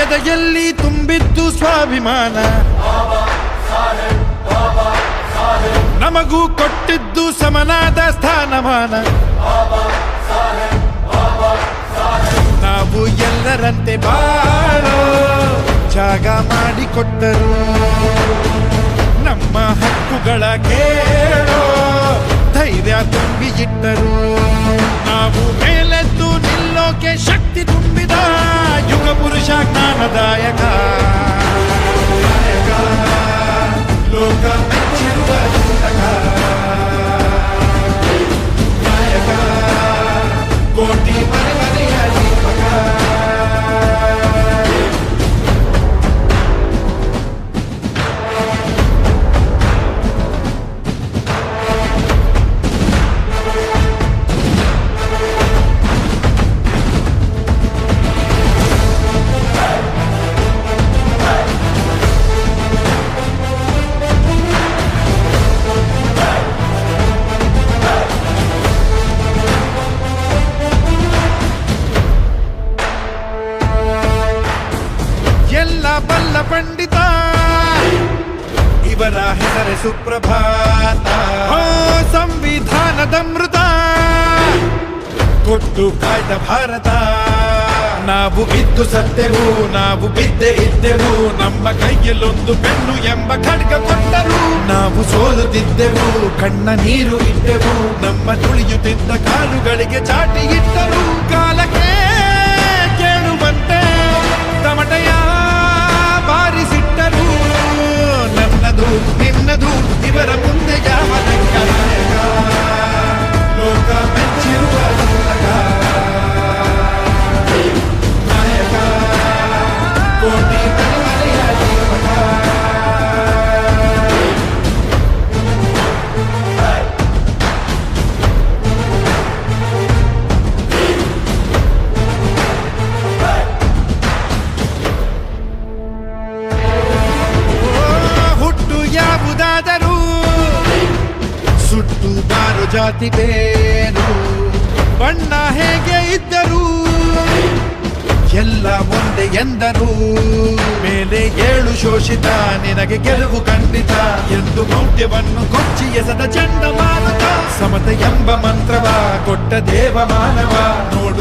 ಎದೆಯಲ್ಲಿ ತುಂಬಿದ್ದು ಸ್ವಾಭಿಮಾನ, ನಮಗೂ ಕೊಟ್ಟಿದ್ದು ಸಮನಾದ ಸ್ಥಾನಮಾನ. ನಾವು ಎಲ್ಲರಂತೆ ಬಾಳೋ ಜಾಗ ಮಾಡಿಕೊಟ್ಟರು, ನಮ್ಮ ಹಕ್ಕುಗಳ ಕೇಳೋ ಧೈರ್ಯ ತುಂಬಿ ಇಟ್ಟರು. ನಾವು ಮೇಲೆದ್ದು ನಿಲ್ಲೋಕೆ ಶಕ್ತಿ ತುಂಬಿದ ಯುಗ ಪುರುಷ ಜ್ಞಾನದಾಯಕ, ಲೋಕ ಮೆಚ್ಚಿರುವ ಚಿಂತಕ, ನಾಯಕ, ಕೋಟಿ ಮನೆ ಮನೆಯ ದೀಪಕ. ಎಲ್ಲ ಬಲ್ಲ ಪಂಡಿತ ಇವರ ಹೆಸರೇ ಸುಪ್ರಭಾತ. ಸಂವಿಧಾನದ ಮೃತ ಕೊಟ್ಟು ಕಾಯ್ದ ಭಾರತ. ನಾವು ಬಿದ್ದು ಸತ್ತೆವು, ನಾವು ಬಿದ್ದೆ ಇದ್ದೆವು, ನಮ್ಮ ಕೈಯಲ್ಲೊಂದು ಪೆನ್ನು ಎಂಬ ಖಡ್ಗ ಕೊಟ್ಟರು. ನಾವು ಸೋಲುತ್ತಿದ್ದೆವು, ಕಣ್ಣ ನೀರು ಇಟ್ಟೆವು, ನಮ್ಮ ತುಳಿಯುತ್ತಿದ್ದ ಕಾಲುಗಳಿಗೆ ಚಾಟಿ ಇಟ್ಟರು. ಕಾಲಕ್ಕೆ ಕೇಳುವಂತೆ ತಮಟೆಯ ಬಾರಿಸಿಟ್ಟರು. ನನ್ನದು ನಿನ್ನದು ಇವರ ಮುಂದೆ ಯಾವ ಲೆಕ್ಕ? ನಾಯಕ, ಲೋಕ ಮೆಚ್ಚಿರುವ ಚಿಂತಕ, ನಾಯಕ, ಕೋಟಿ ಮನೆ ಮನೆಯ ದೀಪಕ. ಯಾವುದಾದರೂ ಸುಟ್ಟು ಬಾರು ಜಾತಿ ಬೇರು, ಬಣ್ಣ ಹೇಗೆ ಇದ್ದರೂ ಎಲ್ಲ ಒಂದೇ ಎಂದರು. ಮೇಲೆ ಏಳು ಶೋಷಿತ, ನಿನಗೆ ಗೆಲುವು ಖಂಡಿತ ಎಂದು ಮೌಢ್ಯವನ್ನು ಕೊಚ್ಚಿ ಎಸೆದ ಚಂಡಮಾರುತ. ಸಮತೆ ಎಂಬ ಮಂತ್ರವ ಕೊಟ್ಟ ದೇವ ಮಾನವ, ನೋಡು